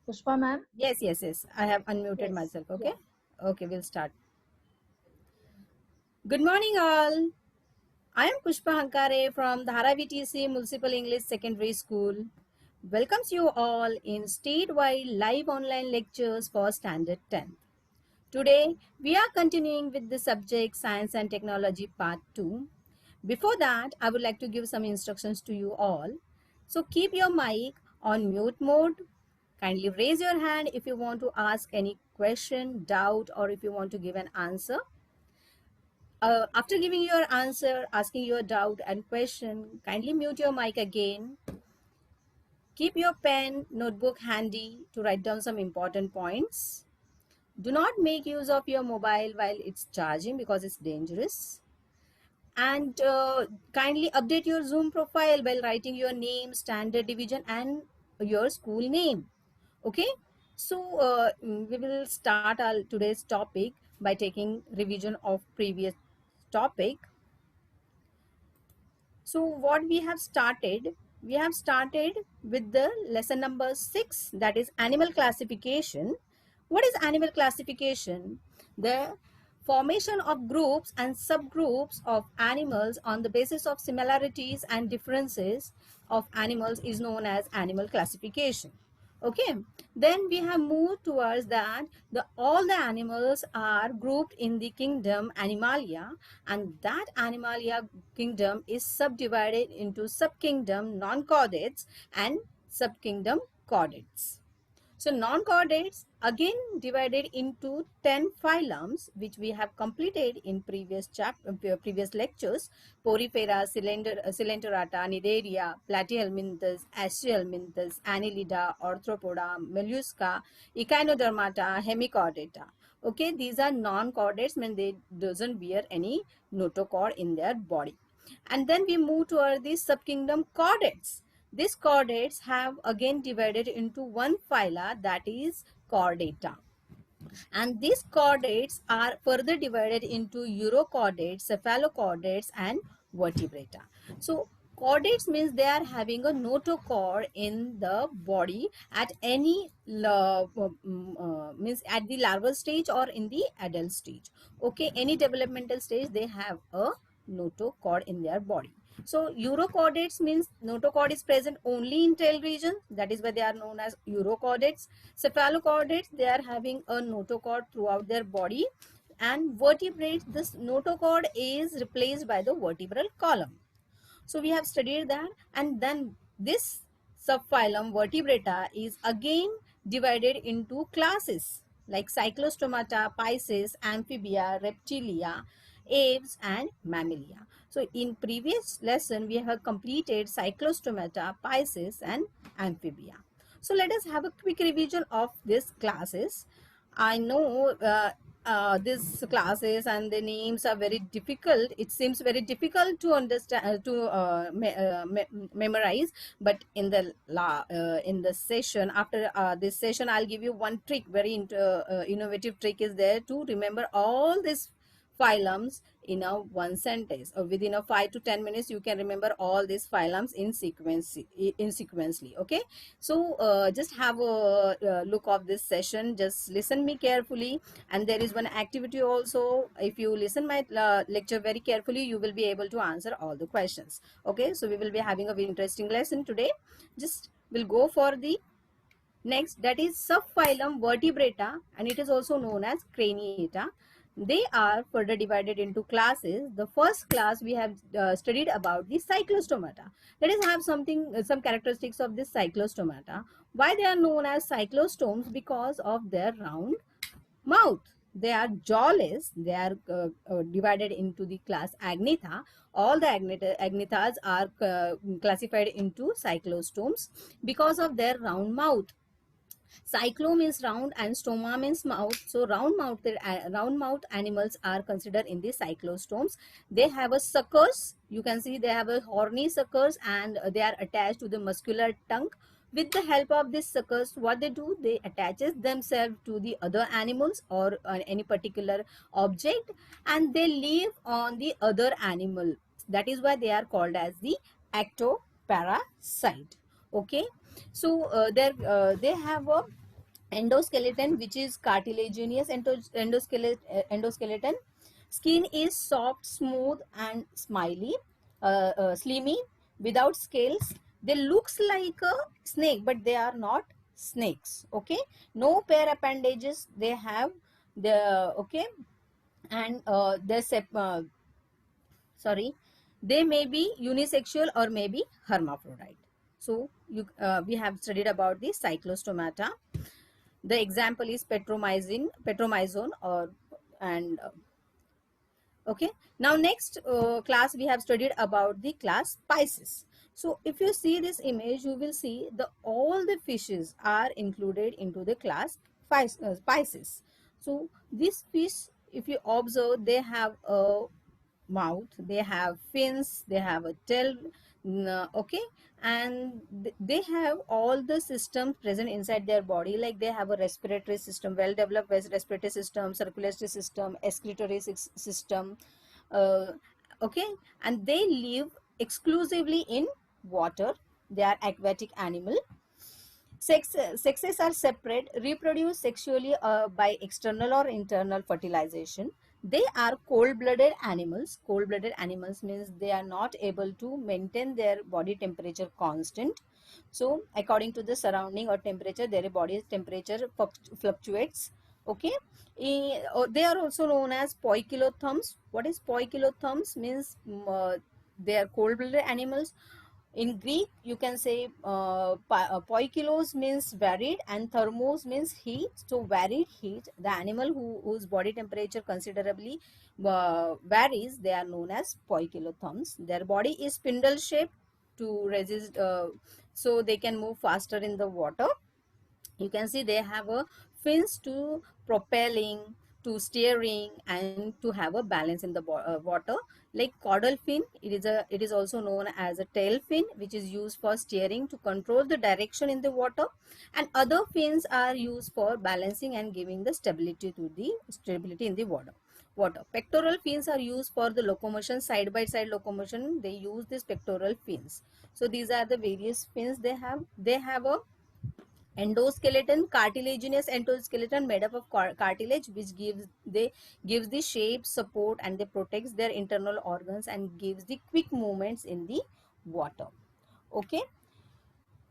Pushpa ma'am? Yes. I have unmuted Yes. myself. Yeah. Okay. Okay, we'll start. Good morning, all. I am Pushpa Hankare from Dhara VTC Municipal English Secondary School. Welcomes you all in statewide live online lectures for Standard 10. Today, we are continuing with the subject Science and Technology Part 2. Before that, I would like to give some instructions to you all. So keep your mic on mute mode. Kindly raise your hand if you want to ask any question, doubt, or if you want to give an answer. After giving your answer, asking your doubt and question, kindly mute your mic again. Keep your pen, notebook handy to write down some important points. Do not make use of your mobile while it's charging because it's dangerous. And kindly update your Zoom profile while writing your name, standard division, and your school name. Okay, so we will start our today's topic by taking revision of previous topic. So what we have started with the lesson number 6, that is animal classification. What is animal classification? The formation of groups and subgroups of animals on the basis of similarities and differences of animals is known as animal classification. Okay, then we have moved towards that all the animals are grouped in the kingdom Animalia, and that Animalia kingdom is subdivided into subkingdom non-chordates and subkingdom chordates. So non-chordates again divided into 10 phylums, which we have completed in previous lectures: Porifera, Coelenterata, Nidaria, Platyhelminthes, Astyhelminthes, Annelida, Arthropoda, Mollusca, Echinodermata, Hemichordata. Okay, these are non-chordates, mean they doesn't bear any notochord in their body. And then we move toward the subkingdom chordates. These chordates have again divided into one phyla, that is chordata. And these chordates are further divided into urochordates, cephalochordates, and vertebrata. So chordates means they are having a notochord in the body at any means at the larval stage or in the adult stage. Okay, any developmental stage they have a notochord in their body. So urochordates means notochord is present only in tail region, that is why they are known as urochordates. Cephalochordates, they are having a notochord throughout their body, and vertebrates, this notochord is replaced by the vertebral column. So we have studied that, and then this subphylum vertebrata is again divided into classes like Cyclostomata, Pisces, Amphibia, Reptilia, Aves, and Mammalia. So in previous lesson we have completed Cyclostomata, Pisces, and Amphibia. So let us have a quick revision of these classes. I know these classes and the names are very difficult. It seems very difficult to understand, memorize. But in the session, after this session, I'll give you one trick. Very innovative trick is there to remember all these phylums in a one sentence, or within a 5 to 10 minutes you can remember all these phylums in sequentially. Okay, so just have a look of this session, just listen me carefully. And there is one activity also. If you listen my lecture very carefully, you will be able to answer all the questions. Okay, so we will be having a very interesting lesson today. Just we'll go for the next, that is subphylum vertebrata, and it is also known as craniata. They are further divided into classes. The first class we have studied about the cyclostomata. Let us have some characteristics of this cyclostomata. Why they are known as cyclostomes? Because of their round mouth. They are jawless. They are divided into the class Agnatha. All the Agnathas are classified into cyclostomes because of their round mouth. Cyclo means round and stoma means mouth. So round mouth animals are considered in the cyclostomes. They have a suckers. You can see they have a horny suckers, and they are attached to the muscular tongue. With the help of these suckers, what they do, they attaches themselves to the other animals or any particular object, and they live on the other animal. That is why they are called as the ectoparasite. Okay, so they have a Endoskeleton, which is cartilaginous endoskeleton. Skin is soft, smooth, and slimy, without scales. They looks like a snake, but they are not snakes. Okay, no pair appendages they have. The okay, and sorry, they may be unisexual or maybe hermaphrodite. So we have studied about the cyclostomata. The example is petromyzone, or and okay. Now next class we have studied about the class Pisces. So if you see this image, you will see the all the fishes are included into the class Pisces. So this fish, if you observe, they have a mouth, they have fins, they have a tail, okay, and they have all the systems present inside their body, like they have a respiratory system, well developed respiratory system, circulatory system, excretory system, uh, okay, and they live exclusively in water. They are aquatic animal. Sexes are separate, reproduce sexually by external or internal fertilization. They are cold-blooded animals. Cold-blooded animals means they are not able to maintain their body temperature constant. So, according to the surrounding or temperature, their body temperature fluctuates. Okay. They are also known as poikilotherms. What is poikilotherms? Means they are cold-blooded animals. In Greek, you can say poikilos means varied and thermos means heat. So varied heat, the animal whose body temperature considerably varies, they are known as poikilotherms. Their body is spindle shaped to resist, so they can move faster in the water. You can see they have a fins to propelling, to steering, and to have a balance in the water. Like caudal fin, it is also known as a tail fin, which is used for steering to control the direction in the water, and other fins are used for balancing and giving the stability in the water. Pectoral fins are used for the locomotion, side by side locomotion. They use these pectoral fins. So these are the various fins they have. They have a endoskeleton, cartilaginous endoskeleton made up of cartilage, which gives the shape, support, and they protects their internal organs and gives the quick movements in the water. Okay,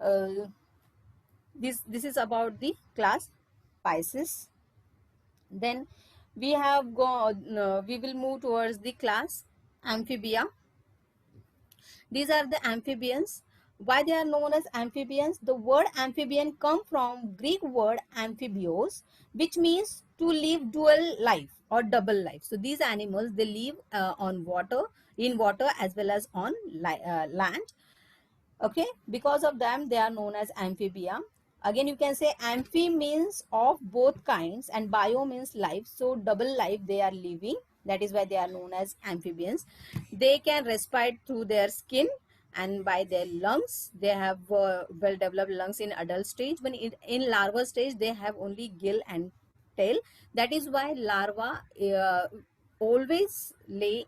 uh, this is about the class Pisces. Then we have gone. We will move towards the class Amphibia. These are the amphibians. Why they are known as amphibians? The word amphibian come from Greek word amphibios, which means to live dual life or double life. So these animals, they live on water, in water as well as on land. Okay, because of them they are known as amphibia. Again, you can say amphi means of both kinds and bio means life, so double life they are living. That is why they are known as amphibians. They can respire through their skin and by their lungs. They have well developed lungs in adult stage. When in larva stage, they have only gill and tail. That is why larva always they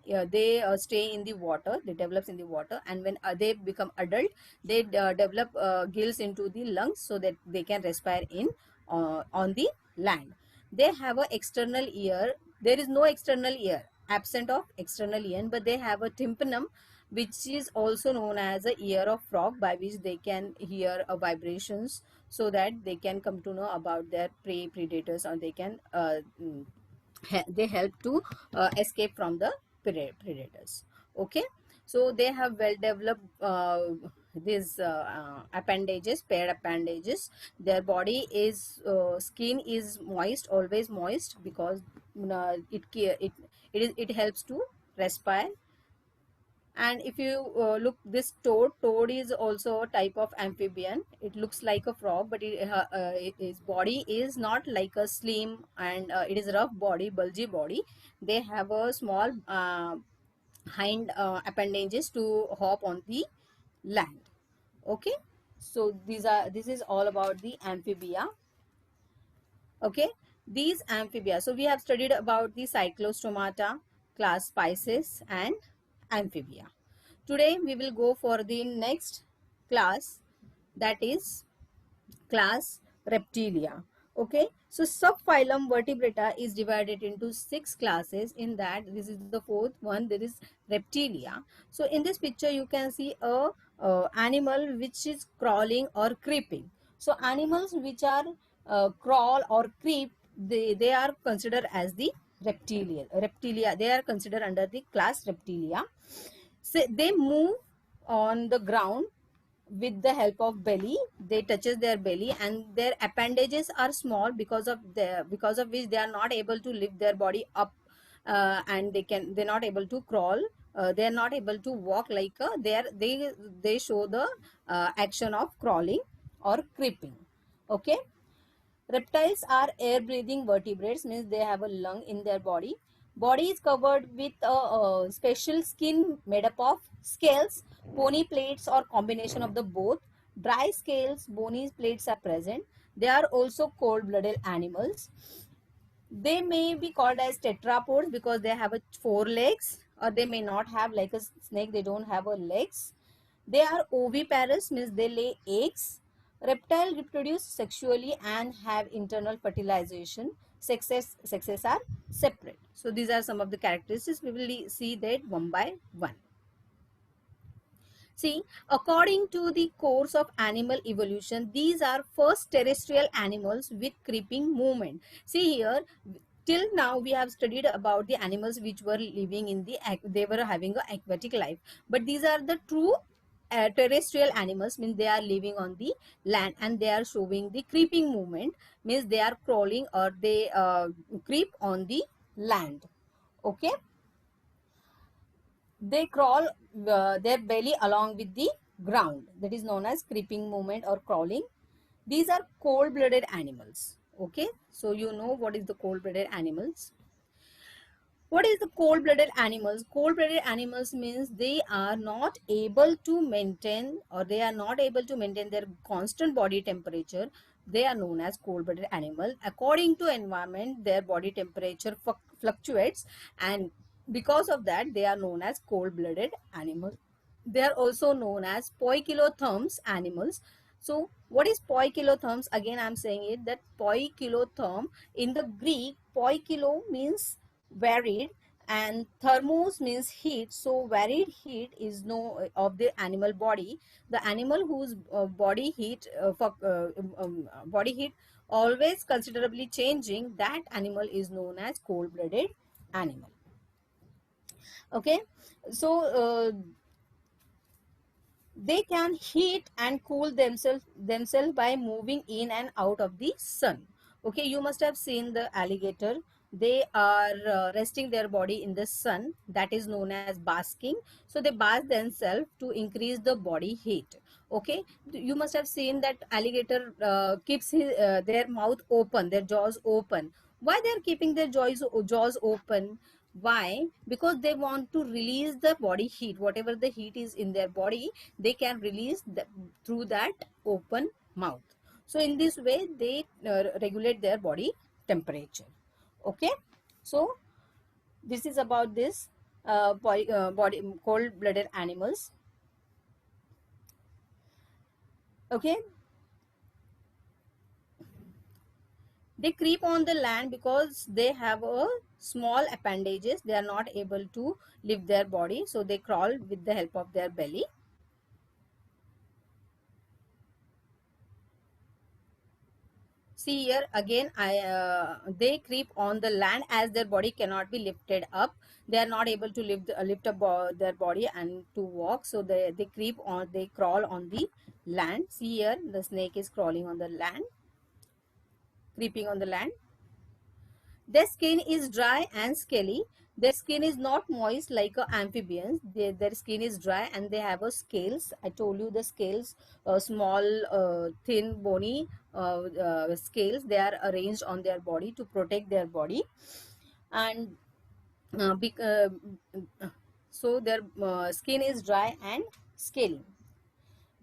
stay in the water, they develops in the water, and when they become adult, they develop gills into the lungs so that they can respire in on the land. They have a external ear. There is no external ear, absent of external ear, but they have a tympanum, which is also known as a ear of frog, by which they can hear vibrations, so that they can come to know about their prey predators, or they can they help to escape from the predators. Okay, so they have well developed these appendages, paired appendages. Their body is skin is moist, always moist, because it helps to respire. And if you look this toad is also a type of amphibian. It looks like a frog, but its body is not like a slim, and it is rough body, bulgy body. They have a small hind appendages to hop on the land. Okay, so this is all about the amphibia. Okay, these amphibia, so we have studied about the cyclostomata, class Pisces, and amphibia. Today we will go for the next class, that is class Reptilia. Okay, so subphylum Vertebrata is divided into 6 classes. In that, this is the fourth one. There is Reptilia. So in this picture, you can see a animal which is crawling or creeping. So animals which are crawl or creep, they are considered as the reptilia. They are considered under the class Reptilia. So they move on the ground with the help of belly. They touches their belly, and their appendages are small because of which they are not able to lift their body up, and they're not able to crawl. They are not able to walk like a they show the action of crawling or creeping. Okay. Reptiles are air-breathing vertebrates, means they have a lung in their body. Body is covered with a special skin made up of scales, bony plates or combination of the both. Dry scales, bony plates are present. They are also cold-blooded animals. They may be called as tetrapods because they have 4 legs, or they may not have, like a snake, they don't have a legs. They are oviparous, means they lay eggs. Reptile reproduce sexually and have internal fertilization. Sexes are separate. So these are some of the characteristics. We will see that one by one. See, according to the course of animal evolution, these are first terrestrial animals with creeping movement. See here, till now we have studied about the animals which were living in they were having a aquatic life. But these are the true terrestrial animals, means they are living on the land and they are showing the creeping movement, means they are crawling or they creep on the land. Okay. They crawl their belly along with the ground. That is known as creeping movement or crawling. These are cold-blooded animals. Okay, so you know what is the cold-blooded animals. What is the cold-blooded animals? Cold-blooded animals means they are not able to maintain, or they are not able to maintain their constant body temperature. They are known as cold-blooded animal. According to environment, their body temperature fluctuates, and because of that, they are known as cold-blooded animals. They are also known as poikilotherms animals. So what is poikilotherms? Again, I'm saying it that poikilotherm, in the Greek, poikilo means varied and thermos means heat. So varied heat is no of the animal body. The animal whose body heat always considerably changing, that animal is known as cold-blooded animal. Okay, so they can heat and cool themselves by moving in and out of the sun. Okay, you must have seen the alligator. They are resting their body in the sun. That is known as basking. So they bask themselves to increase the body heat. Okay, you must have seen that alligator keeps their mouth open, their jaws open. Why they are keeping their jaws open? Why? Because they want to release the body heat. Whatever the heat is in their body, they can release through that open mouth. So in this way, they regulate their body temperature. Okay. So this is about this body cold-blooded animals. Okay. They creep on the land because they have a small appendages. They are not able to lift their body, so they crawl with the help of their belly. See here again, they creep on the land as their body cannot be lifted up. They are not able to lift up their body and to walk. So they creep on, they crawl on the land. See here, the snake is crawling on the land, creeping on the land. Their skin is dry and scaly. Their skin is not moist like amphibians. Their skin is dry and they have a scales. I told you the scales, small, thin, bony scales. They are arranged on their body to protect their body, and uh, bec- uh, so their skin is dry and scaly.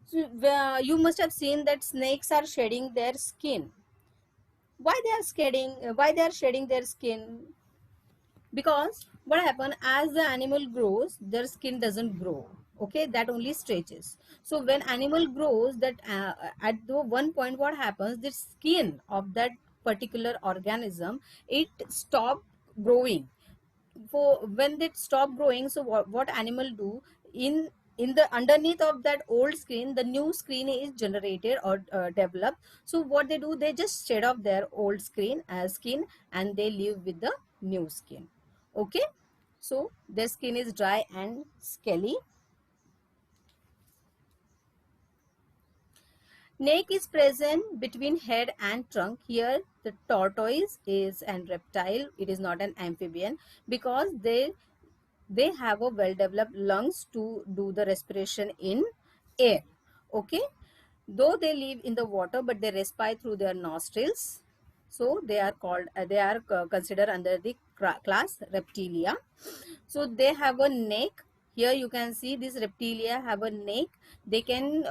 So, you must have seen that snakes are shedding their skin. Why they are shedding? Why they are shedding their skin? Because what happen, as the animal grows, their skin doesn't grow. Okay, that only stretches. So when animal grows, that at the one point what happens, the skin of that particular organism, it stop growing. For when they stop growing, so what animal do, in the underneath of that old screen, the new screen is generated or developed. So what they do, they just shed off their old skin and they live with the new skin. Okay, so their skin is dry and scaly. Neck is present between head and trunk. Here the tortoise is an reptile, it is not an amphibian, because they have a well developed lungs to do the respiration in air. Okay, though they live in the water but they respire through their nostrils, so they are called considered under the class reptilia. So they have a neck. Here you can see these reptilia have a neck. They can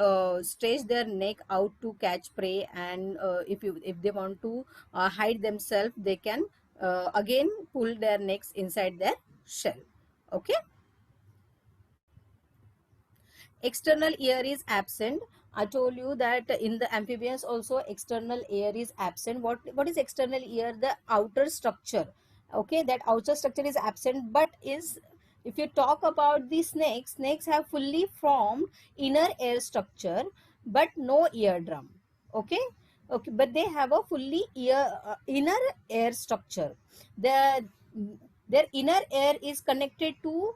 stretch their neck out to catch prey, and if they want to hide themselves, they can again pull their necks inside their shell. Okay, external ear is absent. I told you that in the amphibians also external ear is absent. What is external ear? The outer structure. Okay, that outer structure is absent, but is, if you talk about the snakes have fully formed inner ear structure but no eardrum. Okay, okay, but they have a fully inner ear structure. Their inner ear is connected to,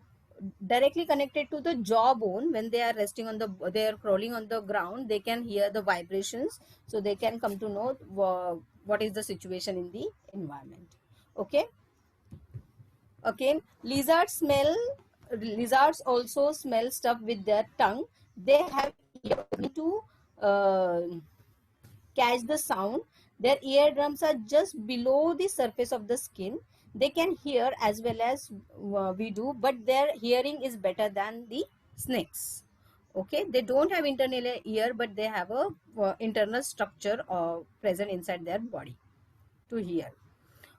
directly connected to the jawbone. When they are resting on the, they are crawling on the ground, they can hear the vibrations, so they can come to know what is the situation in the environment. Okay, okay, lizards also smell stuff with their tongue. They have ear to uh, catch the sound. Their eardrums are just below the surface of the skin. They can hear as well as we do, but their hearing is better than the snakes. Okay, they don't have internal ear, but they have a internal structure present inside their body to hear.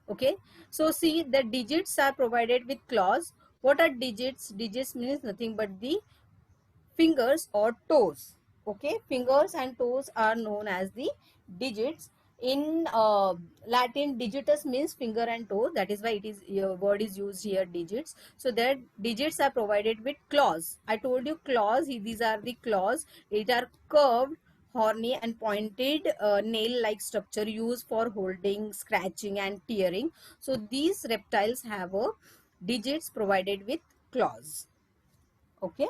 Okay, so see, the digits are provided with claws. What are digits? Digits means nothing but the fingers or toes. Okay, fingers and toes are known as the digits. In Latin, digitus means finger and toe. That is why it is word is used here, digits. So that digits are provided with claws. I told you claws. These are the claws. It are curved, horny and pointed nail-like structure used for holding, scratching and tearing. So these reptiles have a digits provided with claws. Okay.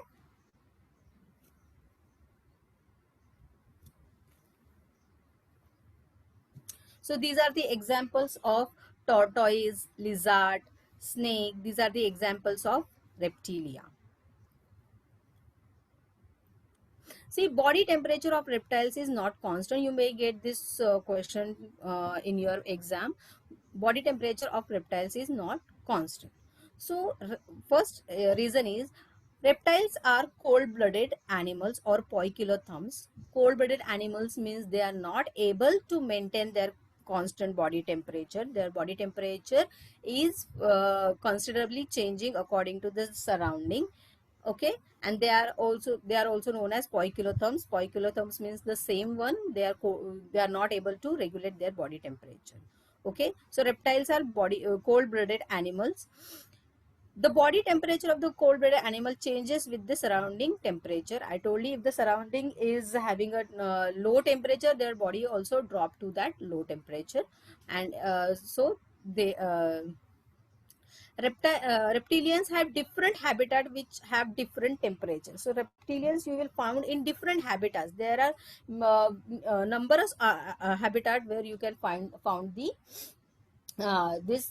So these are the examples of tortoise, lizard, snake. These are the examples of reptilia. See, body temperature of reptiles is not constant. You may get this question in your exam. Body temperature of reptiles is not constant. So first reason is, reptiles are cold-blooded animals or poikilotherms. Cold-blooded animals means they are not able to maintain their constant body temperature. Their body temperature is considerably changing according to the surrounding. Okay, and they are also known as poikilotherms. Poikilotherms means the same one. They are not able to regulate their body temperature. Okay, so reptiles are cold-blooded animals. The body temperature of the cold-blooded animal changes with the surrounding temperature. I told you, if the surrounding is having a low temperature, their body also drop to that low temperature, and so they reptilians have different habitat which have different temperatures. So reptilians you will found in different habitats. There are numerous habitat where you can found the this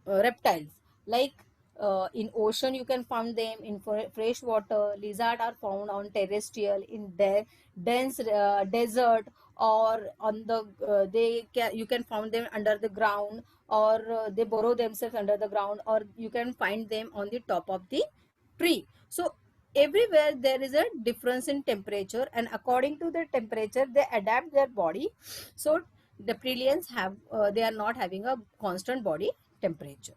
reptiles, like in ocean you can find them, in fresh water. Lizard are found on terrestrial, in dense desert, or on the you can find them under the ground, or they burrow themselves under the ground, or you can find them on the top of the tree. So everywhere there is a difference in temperature, and according to the temperature they adapt their body. So the reptilians have they are not having a constant body temperature.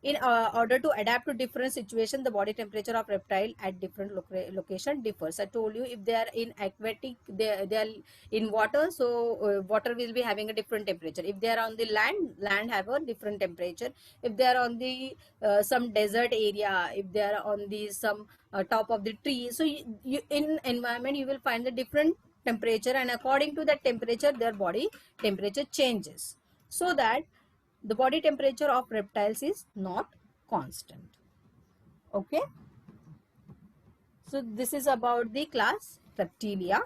In order to adapt to different situation, the body temperature of reptile at different location differs. I told you, if they are in aquatic, they are in water, so water will be having a different temperature. If they are on the land have a different temperature. If they are on the some desert area, if they are on the some top of the tree, so you in environment you will find the different temperature, and according to that temperature their body temperature changes, so that the body temperature of reptiles is not constant. Okay, so this is about the class Reptilia.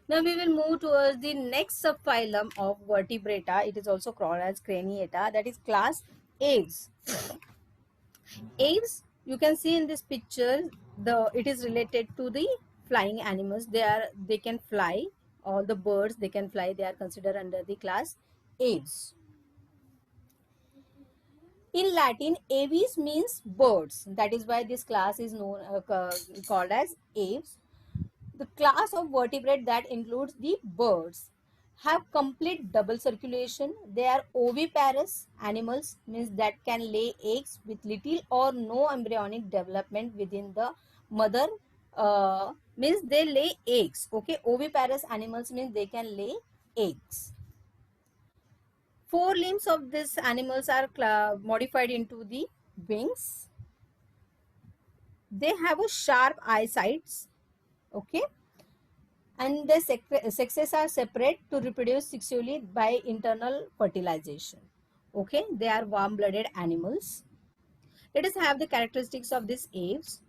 Now we will move towards the next subphylum of vertebrata. It is also called as Craniata, that is class Aves. Aves, you can see in this picture, it is related to the flying animals. They can fly. All the birds they can fly. They are considered under the class Aves. In Latin, aves means birds. That is why this class is known called as aves. The class of vertebrate that includes the birds have complete double circulation. They are oviparous animals, means that can lay eggs with little or no embryonic development within the mother. Means they lay eggs. Okay, oviparous animals means they can lay eggs. Four limbs of these animals are modified into the wings. They have a sharp eyesight. Okay, and their sexes are separate to reproduce sexually by internal fertilization. Okay, they are warm-blooded animals. Let us have the characteristics of these aves.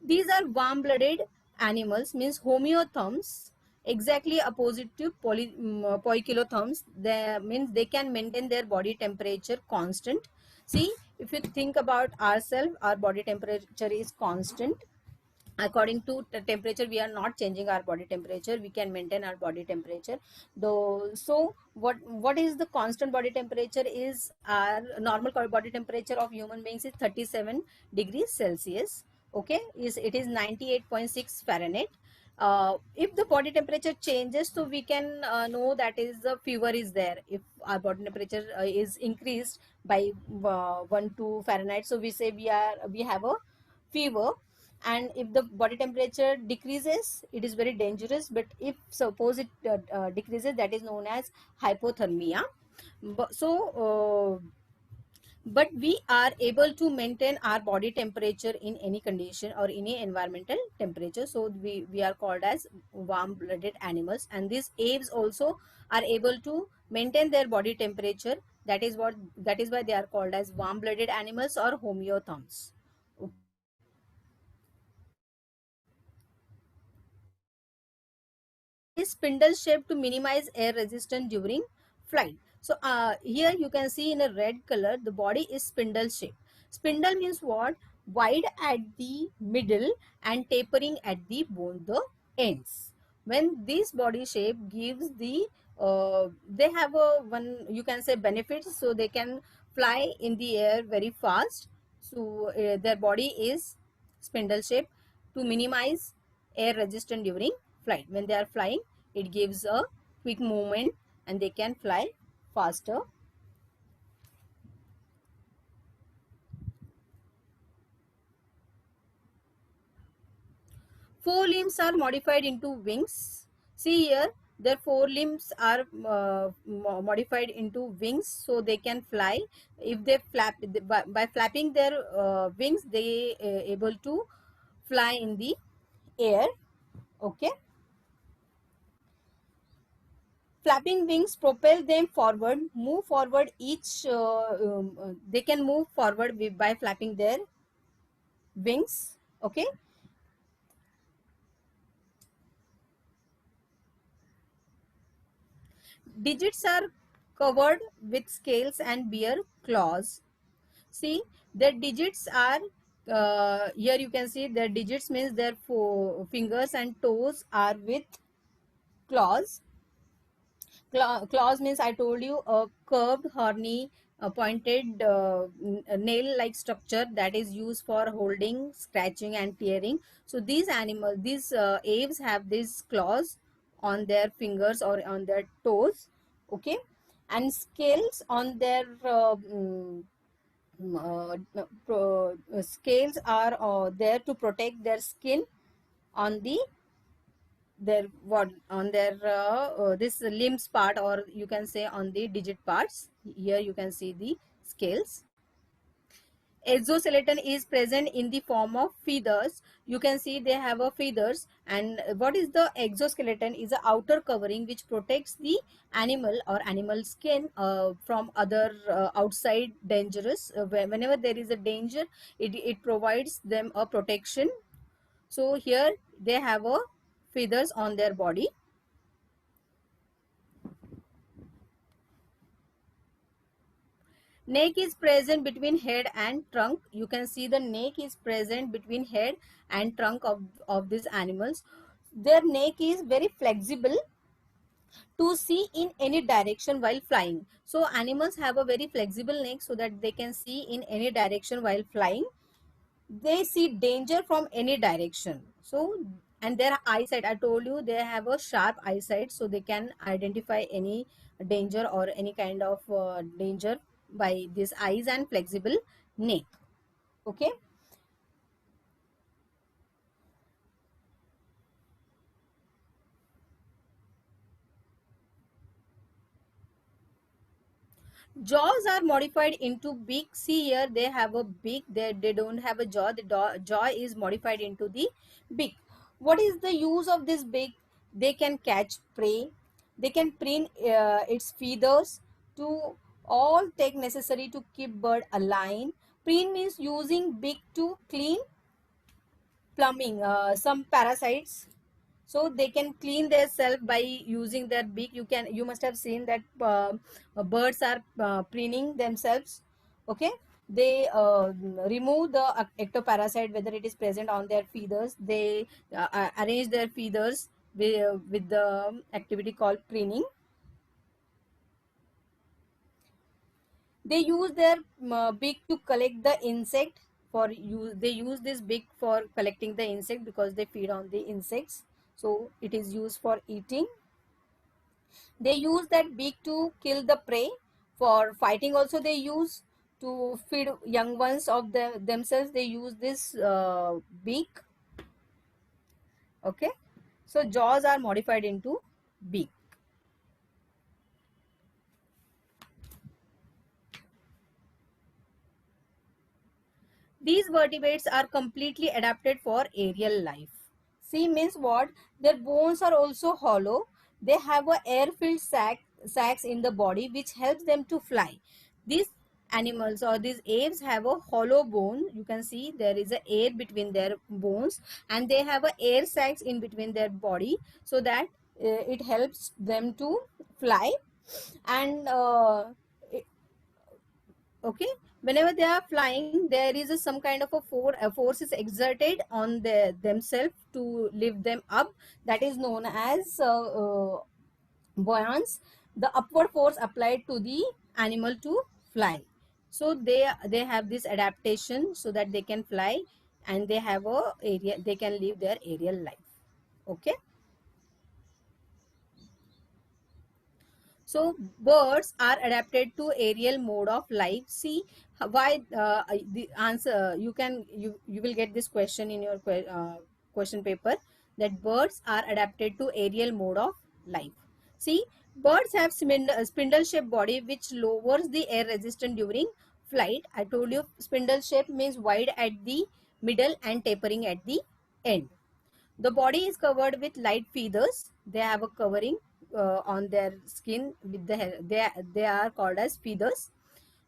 These are warm-blooded animals, means homeotherms, exactly opposite to poikilotherms. They means they can maintain their body temperature constant. See, if you think about ourselves, our body temperature is constant. According to the temperature, we are not changing our body temperature. We can maintain our body temperature. Though, so what is the constant body temperature? Is our normal body temperature of human beings is 37 degrees Celsius. Okay, it is 98.6 Fahrenheit. If the body temperature changes, so we can know that is the fever is there. If our body temperature is increased by 1 to Fahrenheit, so we say we have a fever. And if the body temperature decreases, it is very dangerous. But if suppose it decreases, that is known as hypothermia. But we are able to maintain our body temperature in any condition or any environmental temperature, so we are called as warm blooded animals. And these aves also are able to maintain their body temperature. That is why they are called as warm blooded animals or homeotherms. Is spindle shaped to minimize air resistance during flight. So here you can see in a red color, the body is spindle shaped. Spindle means what? Wide at the middle and tapering at the both the ends. When this body shape gives the they have a one, you can say, benefits. So they can fly in the air very fast. So their body is spindle shaped to minimize air resistance during flight. When they are flying, it gives a quick movement and they can fly faster. Four limbs are modified into wings. See here, their four limbs are modified into wings, so they can fly. If they flap, by flapping their wings, they able to fly in the air. Okay. Flapping wings propel them forward, move forward they can move forward by flapping their wings. Okay. Digits are covered with scales and bear claws. See, their digits are here you can see their digits means their fingers and toes are with claws. Claws means, I told you, a curved, horny, pointed nail-like structure that is used for holding, scratching, and tearing. So these aves have these claws on their fingers or on their toes. Okay, and scales on their scales are there to protect their skin on their what on their this limbs part, or you can say on the digit parts. Here you can see the scales. Exoskeleton is present in the form of feathers. You can see they have a feathers. And what is the exoskeleton? Is a outer covering which protects the animal or animal skin from other outside dangerous, whenever there is a danger, it provides them a protection. So here they have a feathers on their body. Neck is present between head and trunk. You can see the neck is present between head and trunk of these animals. Their neck is very flexible to see in any direction while flying. So animals have a very flexible neck so that they can see in any direction while flying. They see danger from any direction. So, and their eyesight, I told you they have a sharp eyesight, so they can identify any danger or any kind of danger by these eyes and flexible neck. Okay. Jaws are modified into beak. See here, they have a beak. They don't have a jaw. The jaw is modified into the beak. What is the use of this beak? They can catch prey. They can preen its feathers to all take necessary to keep bird alive. Preen means using beak to clean plumbing, some parasites, so they can clean their self by using their beak. You must have seen that birds are preening themselves. Okay, they remove the ectoparasite whether it is present on their feathers. They arrange their feathers with the activity called preening. They use their beak to collect the insect. For use, they use this beak for collecting the insect because they feed on the insects, so it is used for eating. They use that beak to kill the prey. For fighting also they use. To feed young ones of themselves, they use this beak. Okay, so jaws are modified into beak. These vertebrates are completely adapted for aerial life. Sea means what? Their bones are also hollow. They have a air-filled sacs in the body which helps them to fly. These animals or these apes have a hollow bone. You can see there is a air between their bones, and they have a air sacs in between their body, so that it helps them to fly. And okay, whenever they are flying, there is some kind of a force is exerted on themselves to lift them up. That is known as buoyance. The upward force applied to the animal to fly. So they have this adaptation so that they can fly, and they have a area, they can live their aerial life. Okay. So birds are adapted to aerial mode of life. See why the answer, you will get this question in your question paper, that birds are adapted to aerial mode of life. See, birds have spindle shaped body which lowers the air resistance during flight. I told you spindle shape means wide at the middle and tapering at the end. The body is covered with light feathers. They have a covering on their skin with the hair. They are called as feathers.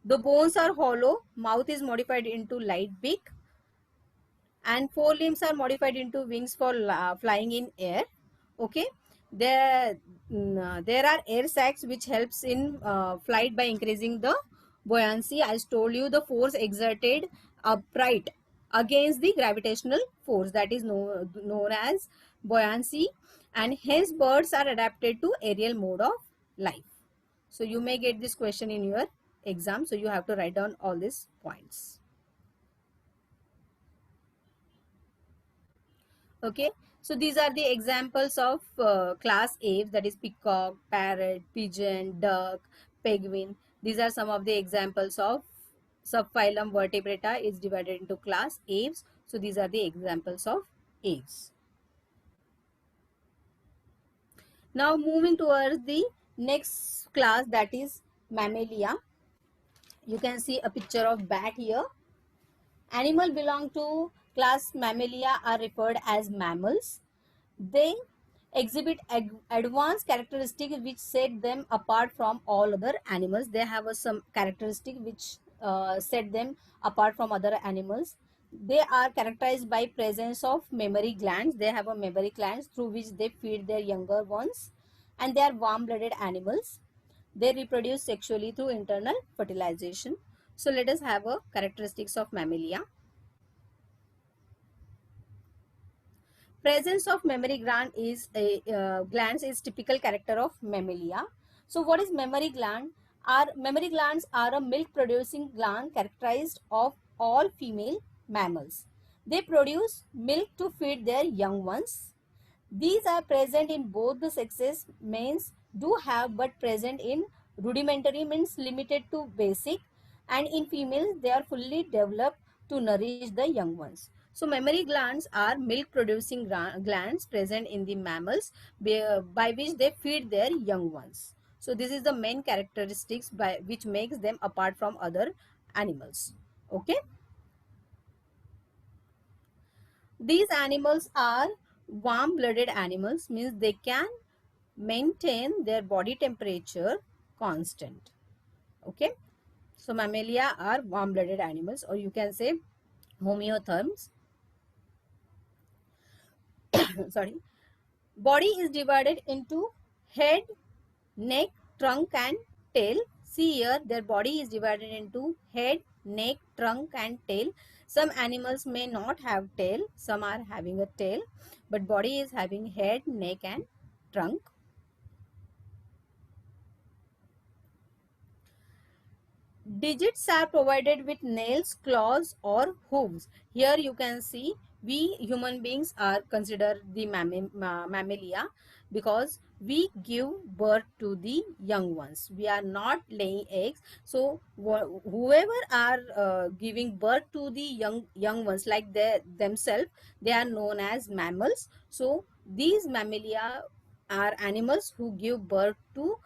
The bones are hollow. Mouth is modified into light beak, and forelimbs are modified into wings for flying in air. Okay, there there are air sacs which helps in flight by increasing the buoyancy. As told you, the force exerted upright against the gravitational force, that is known as buoyancy, and hence birds are adapted to aerial mode of life. So you may get this question in your exam, so you have to write down all these points. Okay, So these are the examples of class aves, that is peacock, parrot, pigeon, duck, penguin. These are some of the examples of subphylum vertebrata is divided into class aves. So these are the examples of aves. Now moving towards the next class, that is Mammalia. You can see a picture of bat here. Animal belong to class Mammalia are referred as mammals. They exhibit advanced characteristics which set them apart from all other animals. They have some characteristic which set them apart from other animals. They are characterized by presence of mammary glands. They have a mammary glands through which they feed their younger ones, and they are warm-blooded animals. They reproduce sexually through internal fertilization. So let us have a characteristics of Mammalia. Presence of mammary glands is typical character of Mammalia. So what is mammary gland? Our mammary glands are a milk producing gland characterized of all female mammals. They produce milk to feed their young ones. These are present in both the sexes. Males do have, but present in rudimentary, means limited to basic, and in females they are fully developed to nourish the young ones. So mammary glands are milk producing glands present in the mammals by which they feed their young ones. So this is the main characteristics by which makes them apart from other animals. Okay. These animals are warm-blooded animals, means they can maintain their body temperature constant. Okay. So mammalia are warm-blooded animals, or you can say homeotherms. Sorry. Body is divided into head, neck, trunk and tail. See here, their body is divided into head, neck, trunk and tail. Some animals may not have tail, some are having a tail, but body is having head, neck and trunk. Digits are provided with nails, claws or hooves. Here you can see we human beings are considered the mammalia because we give birth to the young ones. We are not laying eggs. So whoever are giving birth to the young ones like themselves, they are known as mammals. So these mammalia are animals who give birth to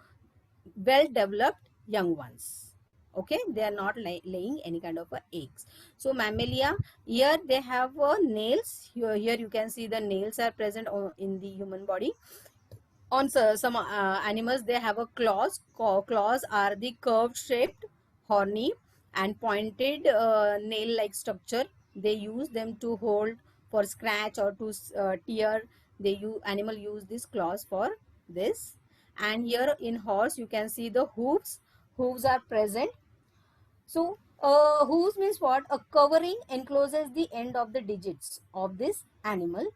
well developed young ones. Okay, they are not laying any kind of eggs. So mammalia, here they have nails. Here you can see the nails are present in the human body. On some animals they have a claws. Claws are the curved shaped, horny and pointed nail like structure. They use them to hold, for scratch or to tear. Animal use these claws for this. And here in horse you can see the hooves. Hooves are present. So hooves means what? A covering encloses the end of the digits of this animal.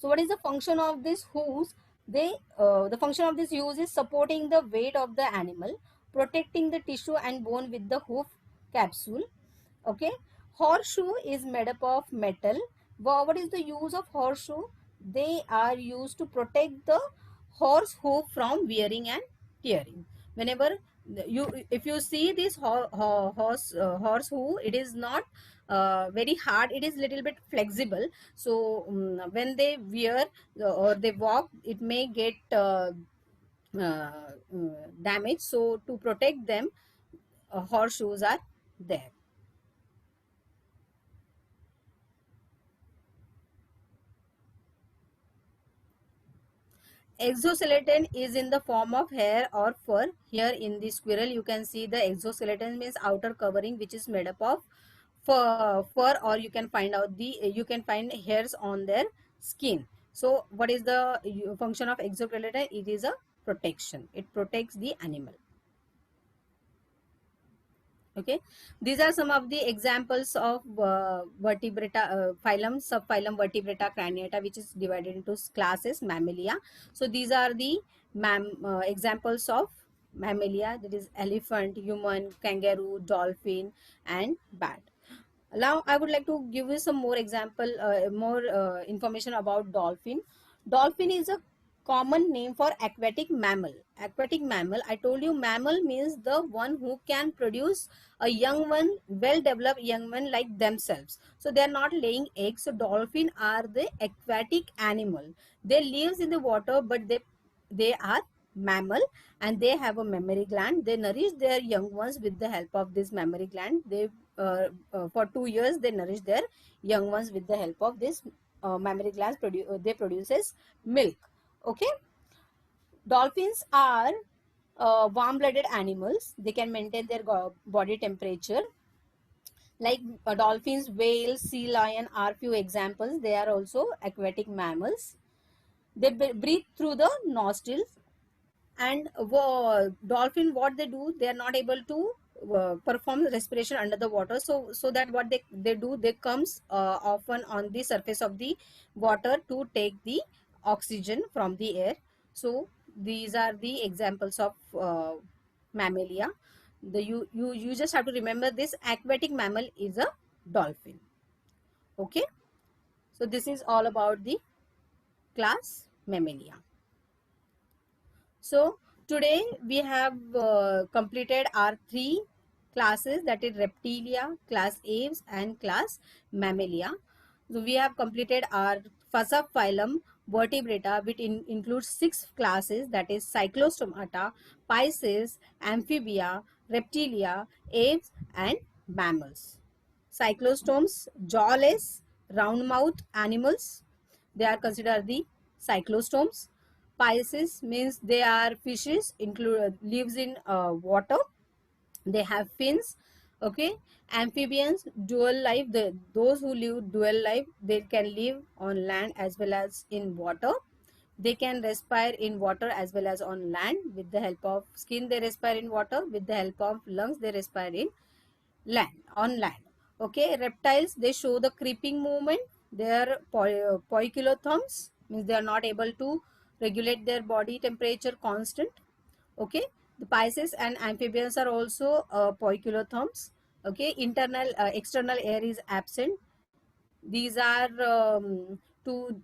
So what is the function of this hooves? The function of this hooves is supporting the weight of the animal, protecting the tissue and bone with the hoof capsule. Okay. Horseshoe is made up of metal. What is the use of horseshoe? They are used to protect the horse hoof from wearing and tearing. Whenever if you see this horse hoof, it is not very hard. It is little bit flexible. So when they wear or they walk, it may get damaged. So to protect them, horseshoes are there. Exoskeleton is in the form of hair or fur. Here in the squirrel you can see the exoskeleton means outer covering which is made up of fur, or you can find hairs on their skin. So what is the function of exoskeleton? It is a protection. It protects the animal. Okay, these are some of the examples of vertebrata, subphylum vertebrata craniata, which is divided into classes mammalia. So these are the examples of mammalia, that is elephant, human, kangaroo, dolphin and bat. Now, I would like to give you some more example, more information about dolphin. Dolphin is a common name for aquatic mammal. Aquatic mammal, I told you, mammal means the one who can produce a young one, well developed young one like themselves. So they are not laying eggs. So dolphin are the aquatic animal. They lives in the water, but they are mammal, and they have a mammary gland. They nourish their young ones with the help of this mammary gland. They for 2 years they nourish their young ones with the help of this mammary glands. They produces milk. Okay. Dolphins are warm-blooded animals. They can maintain their body temperature. Like dolphins, whales, sea lion are few examples. They are also aquatic mammals. They breathe through the nostrils. And dolphin, what they do, they are not able to perform respiration under the water. So that what they do, they comes often on the surface of the water to take the oxygen from the air. So these are the examples of mammalia. You just have to remember this aquatic mammal is a dolphin. Okay, so this is all about the class mammalia. So today we have completed our three classes, that is Reptilia, class Aves and class Mammalia. So we have completed our first phylum Vertebrata, which includes 6 classes, that is Cyclostomata, Pisces, Amphibia, Reptilia, Aves and Mammals. Cyclostomes, jawless, round-mouthed animals. They are considered the cyclostomes. Pisces means they are fishes, include lives in water. They have fins. Okay. Amphibians, dual life. Those who live dual life, they can live on land as well as in water. They can respire in water as well as on land. With the help of skin, they respire in water. With the help of lungs, they respire in on land. Okay. Reptiles, they show the creeping movement. They are poikilotherms, means they are not able to regulate their body temperature constant. Okay. The Pisces and amphibians are also poikilotherms. Okay. External air is absent. These are to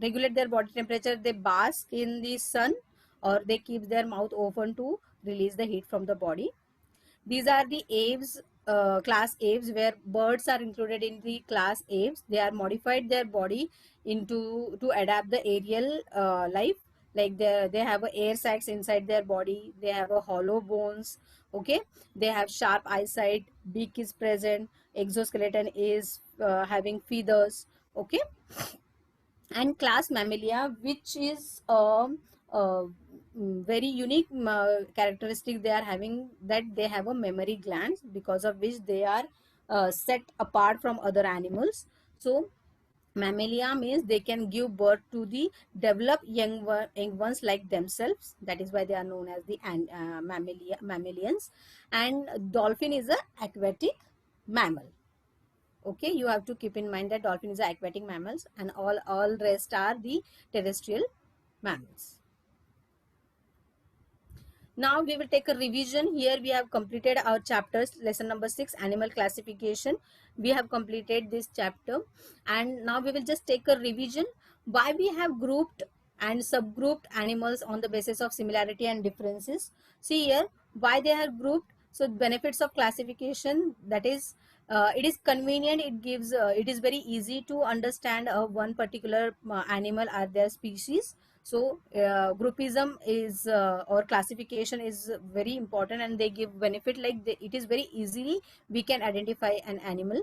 regulate their body temperature. They bask in the sun, or they keep their mouth open to release the heat from the body. These are the aves, class aves, where birds are included in the class aves. They are modified their body into to adapt the aerial life. Like they have a air sacs inside their body. They have a hollow bones. Okay, they have sharp eyesight. Beak is present. Exoskeleton is having feathers. Okay, and class mammalia, which is a very unique characteristic they are having, that they have a mammary glands, because of which they are set apart from other animals. So mammalia means they can give birth to the developed young ones like themselves. That is why they are known as the mammalians. And dolphin is a aquatic mammal. Okay, you have to keep in mind that dolphin is aquatic mammals, and all rest are the terrestrial mammals. Now we will take a revision. Here we have completed our chapters, lesson number 6, animal classification. We have completed this chapter, and now we will just take a revision why we have grouped and subgrouped animals on the basis of similarity and differences. See here why they are grouped. So benefits of classification, that is it is convenient. It is very easy to understand one particular animal or their species. So groupism is or classification is very important, and they give benefit, like it is very easily we can identify an animal.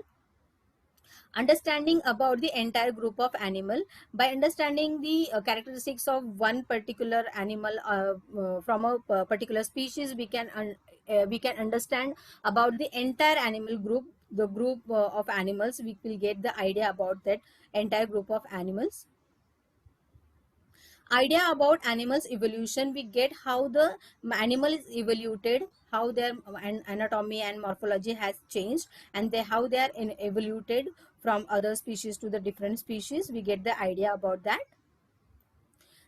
Understanding about the entire group of animal, by understanding the characteristics of one particular animal from a particular species, we can understand about the entire animal group, the group of animals. We will get the idea about that entire group of animals. Idea about animals evolution, we get how the animal is evoluted, how their anatomy and morphology has changed, and how they are evoluted from other species to the different species. We get the idea about that.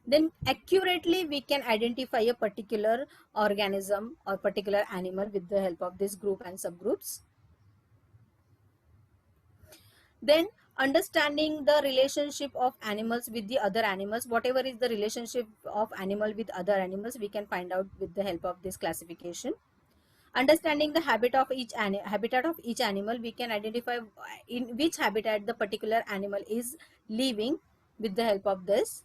Then accurately we can identify a particular organism or particular animal with the help of this group and subgroups. Then understanding the relationship of animals with the other animals, whatever is the relationship of animal with other animals, we can find out with the help of this classification. Understanding the habitat of each animal, we can identify in which habitat the particular animal is living with the help of this.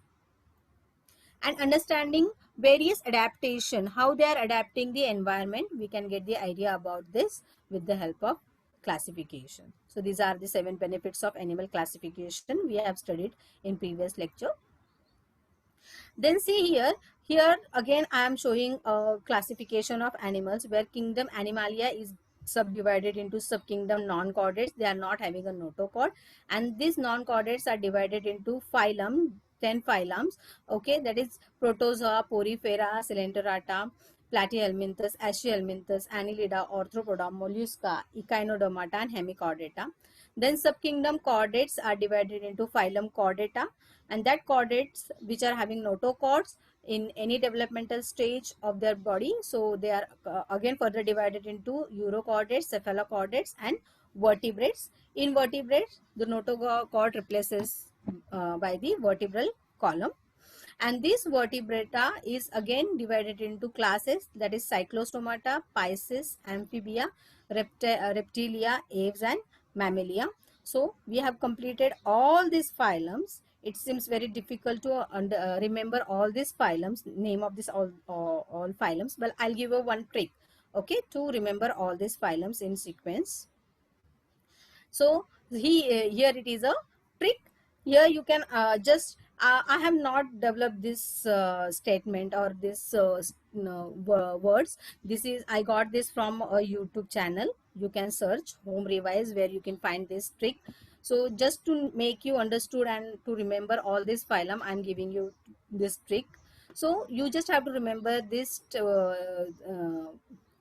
And understanding various adaptation, how they are adapting the environment, we can get the idea about this with the help of classification. So these are the 7 benefits of animal classification we have studied in previous lecture. Then see here again I am showing a classification of animals where kingdom Animalia is subdivided into subkingdom non-chordates. They are not having a notochord, and these non-chordates are divided into phylum, 10 phylums. Okay, that is Protozoa, Porifera, Coelenterata, Platyhelminthes, Aschelminthes, Annelida, Arthropoda, Mollusca, Echinodermata, and Hemichordata. Then subkingdom chordates are divided into phylum Chordata, and that chordates which are having notochords in any developmental stage of their body. So they are again further divided into urochordates, cephalochordates, and vertebrates. In vertebrates, the notochord replaces by the vertebral column. And this vertebrata is again divided into classes, that is cyclostomata, pisces, amphibia, reptilia, aves, and mammalia. So we have completed all these phylums. It seems very difficult to remember all these phylums, name of this all phylums, but I'll give you one trick, okay, to remember all these phylums in sequence. So here it is a trick. Here you can just I have not developed this statement or this words. This is, I got this from a YouTube channel. You can search home revise where you can find this trick. So just to make you understood and to remember all this phylum, I'm giving you this trick. So you just have to remember this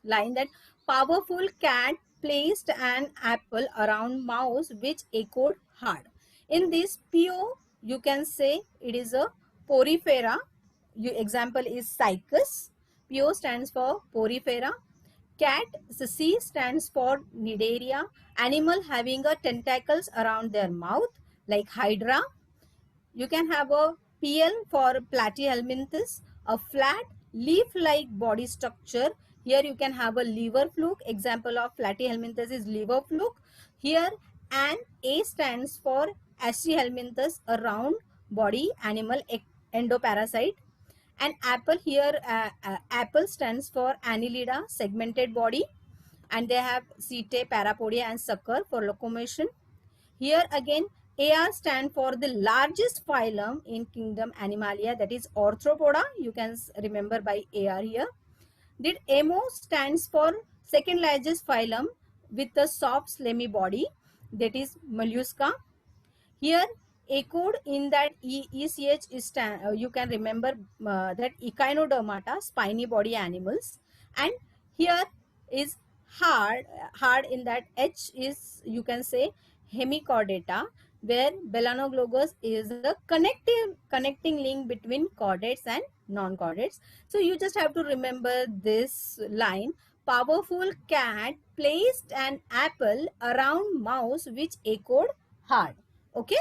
line that powerful cat placed an apple around mouse which echoed hard. In this PO, you can say it is a porifera. Your example is cycas. PO stands for porifera. Cat, the C stands for Nidaria. Animal having a tentacles around their mouth like hydra. You can have a PL for Platyhelminthes, a flat leaf-like body structure. Here you can have a liver fluke. Example of Platyhelminthes is liver fluke. Here and A stands for Aschelminthes, a round body animal endoparasite. And apple here, apple stands for Annelida, segmented body. And they have setae, parapodia, and sucker for locomotion. Here again, AR stand for the largest phylum in kingdom Animalia, that is Arthropoda. You can remember by AR here. Did MO stands for second largest phylum with the soft slimy body, that is Mollusca. Here echoed in that ECH is you can remember that Echinodermata, spiny body animals. And here is hard in that H is, you can say, Hemichordata, where Belanoglogos is the connecting link between chordates and non-chordates. So you just have to remember this line. Powerful cat placed an apple around mouse which echoed hard. Okay,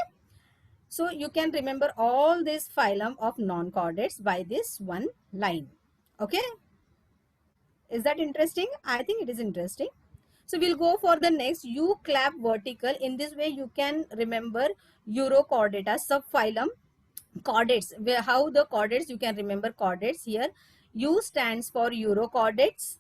so you can remember all this phylum of non-chordates by this one line. Okay, is that interesting? I think it is interesting. So we'll go for the next, U clap vertical. In this way you can remember Urochordata subphylum. Chordates, where how the chordates, you can remember chordates here. U stands for Urochordates.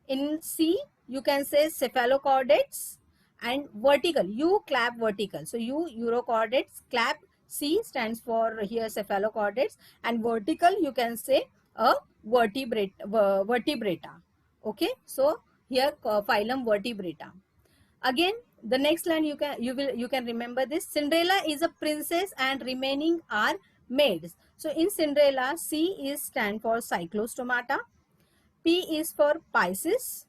In C you can say cephalochordates. And vertical, U clap vertical. So U urochordates, clap, C stands for here cephalochordates, and vertical you can say a vertebrata. Okay, so here phylum vertebrata. Again the next line you can remember this. Cinderella is a princess and remaining are maids. So in Cinderella, C is stand for cyclostomata, P is for Pisces,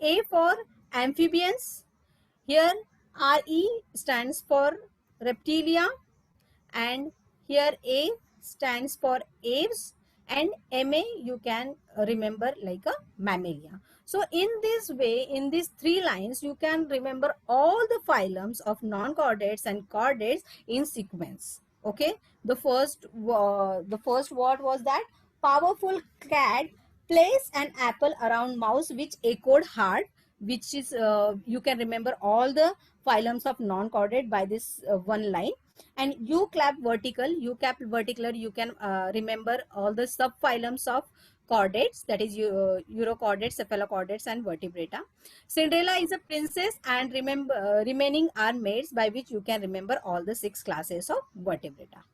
A for amphibians. Here RE stands for reptilia, and here A stands for aves, and MA you can remember like a mammalia. So in this way, in these 3 lines, you can remember all the phylums of non-chordates and chordates in sequence. Okay, the first word was that powerful cat place an apple around mouse which echoed hard, which is you can remember all the phylums of non-chordate by this one line. And you clap vertical, you can remember all the subphylums of chordates, that is urochordates, cephalochordates, and vertebrata. Cinderella is a princess, and remember remaining are maids, by which you can remember all the 6 classes of vertebrata.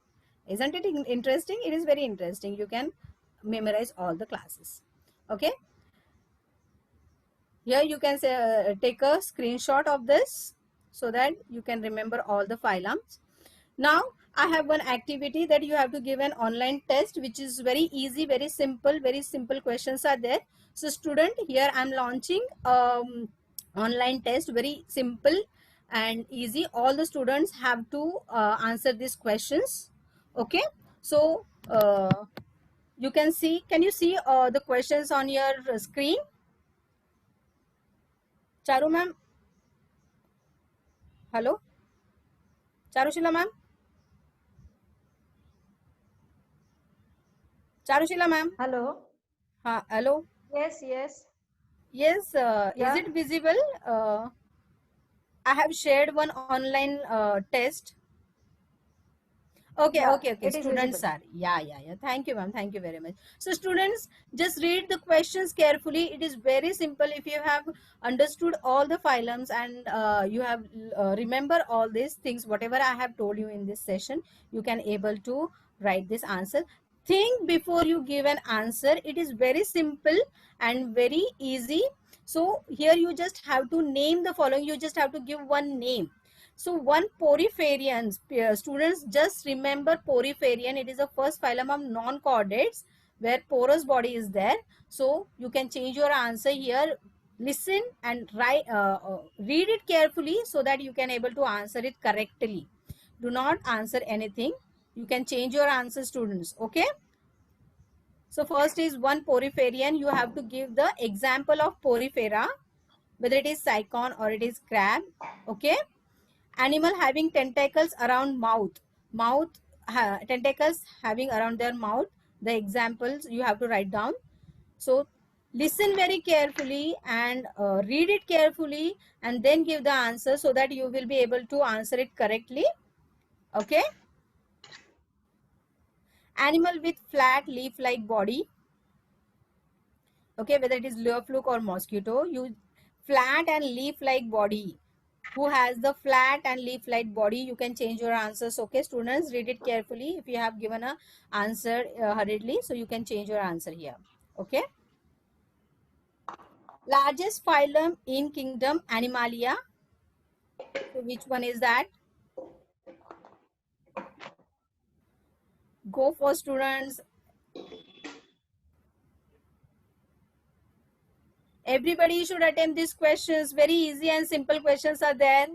Isn't it interesting? It is very interesting. You can memorize all the classes. Okay, here you can say, take a screenshot of this so that you can remember all the phylums. Now I have one activity that you have to give an online test, which is very easy, very simple questions are there. So student, here I am launching online test, very simple and easy. All the students have to answer these questions. Okay, so you can see, can you see the questions on your screen? Charu ma'am, hello, Charushila ma'am, Charushila ma'am, Hello. hello. Yes, yes. Yes, is Yeah. it visible? I have shared one online test. Okay, Yeah, okay. it is Students visible. are, yeah. Thank you, ma'am. Thank you very much. So, students, just read the questions carefully. It is very simple. If you have understood all the phylums and you have remember all these things, whatever I have told you in this session, you can able to write this answer. Think before you give an answer. It is very simple and very easy. So, here you just have to name the following. You just have to give one name. So one poriferian, students just remember poriferian. It is the first phylum of non-chordates where porous body is there. So you can change your answer here. Listen and write, read it carefully so that you can able to answer it correctly. Do not answer anything. You can change your answer, students. Okay. So first is one poriferian. You have to give the example of porifera, whether it is cycon or it is crab. Okay. Animal having tentacles around mouth, tentacles having around their mouth. The examples you have to write down. So listen very carefully and read it carefully, and then give the answer so that you will be able to answer it correctly. Okay. Animal with flat leaf like body. Okay, whether it is lure fluke or mosquito. You flat and leaf like body. Who has the flat and leaf like body? You can change your answers. Okay, students, read it carefully. If you have given a answer hurriedly, so you can change your answer here. Okay. Largest phylum in kingdom Animalia. So which one is that? Go for students. Everybody should attempt these questions. Very easy and simple questions are there.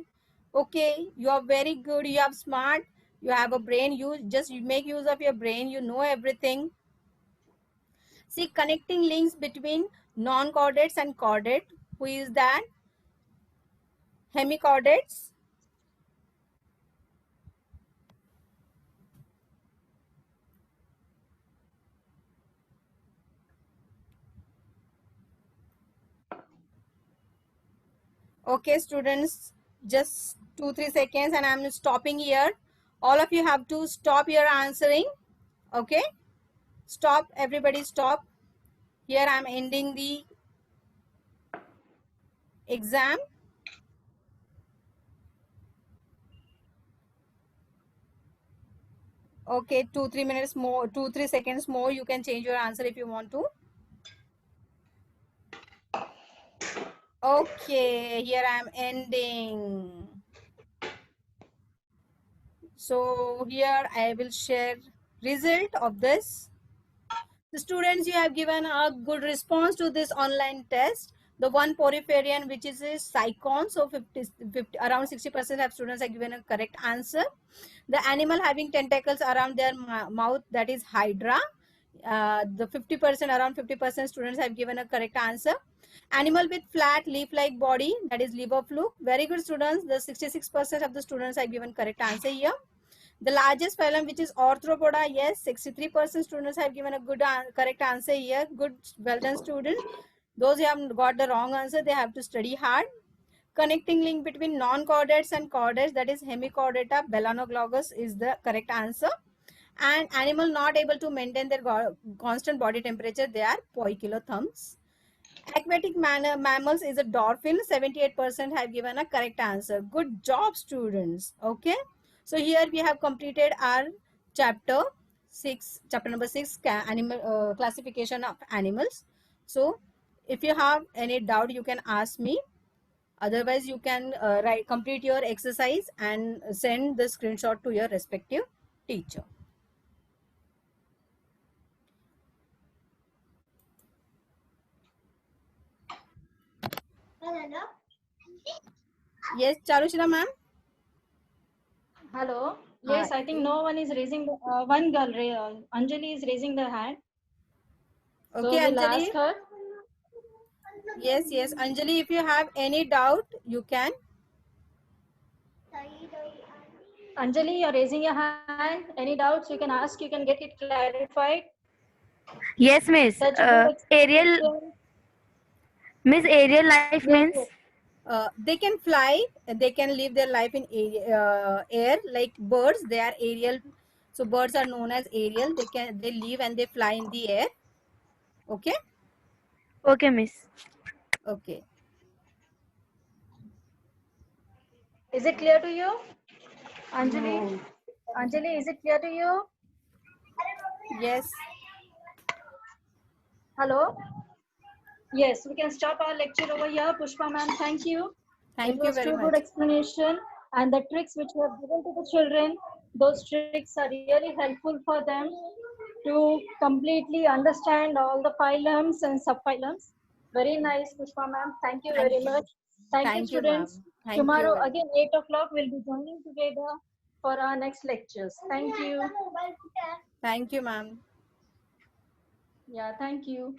Okay, you are very good. You are smart. You have a brain. You just make use of your brain. You know everything. See, connecting links between non-chordates and chordate. Who is that? Hemichordates. Okay, students, just 2-3 seconds and I'm stopping here. All of you have to stop your answering. Okay, stop. Everybody stop. Here I'm ending the exam. Okay, 2-3 minutes more, 2-3 seconds more. You can change your answer if you want to. Okay, here I'm ending. So here I will share result of this. The students, you have given a good response to this online test. The one poriferian, which is a cycon, so 50 around 60% of students have given a correct answer. The animal having tentacles around their mouth, that is hydra. The 50%, around 50% students have given a correct answer. Animal with flat leaf-like body, that is liver fluke. Very good students. The 66% of the students have given correct answer here. The largest phylum, which is Arthropoda, yes, 63% students have given a good correct answer here. Good, well done students. Those who have got the wrong answer, they have to study hard. Connecting link between non-chordates and chordates, that is Hemichordata melanoglogus is the correct answer. And animal not able to maintain their constant body temperature, they are poikilotherms. Aquatic mammals is a dolphin. 78% have given a correct answer. Good job, students. Okay. So here we have completed our chapter 6, chapter number 6, animal classification of animals. So if you have any doubt, you can ask me. Otherwise, you can complete your exercise and send the screenshot to your respective teacher. Yes, Charushila ma'am. Hello. Yes, I think no one is raising the one girl, Anjali is raising the hand. Okay, So we'll Anjali. ask her. Yes, Anjali, if you have any doubt, you can. Anjali, you're raising your hand. Any doubts you can ask, you can get it clarified. Yes, Miss. Such a good explanation. Miss, aerial life Yes, means? yes. They can fly, they can live their life in air, like birds. They are aerial. So birds are known as aerial. They live and they fly in the air. Okay. Okay, Miss. Okay. Is it clear to you? Anjali? Anjali, is it clear to you? Yes. Hello? Yes, we can stop our lecture over here. Pushpa ma'am, thank you. It Thank you was very too good much. explanation, and the tricks which you have given to the children, those tricks are really helpful for them to completely understand all the phylums and subphylums. Very nice, Pushpa ma'am. Thank you Thank very you. much. Thank you, Thank you, ma'am. students. Thank you Tomorrow very again 8 o'clock we'll be joining together for our next lectures. Thank you. Thank you, ma'am. Yeah, thank you.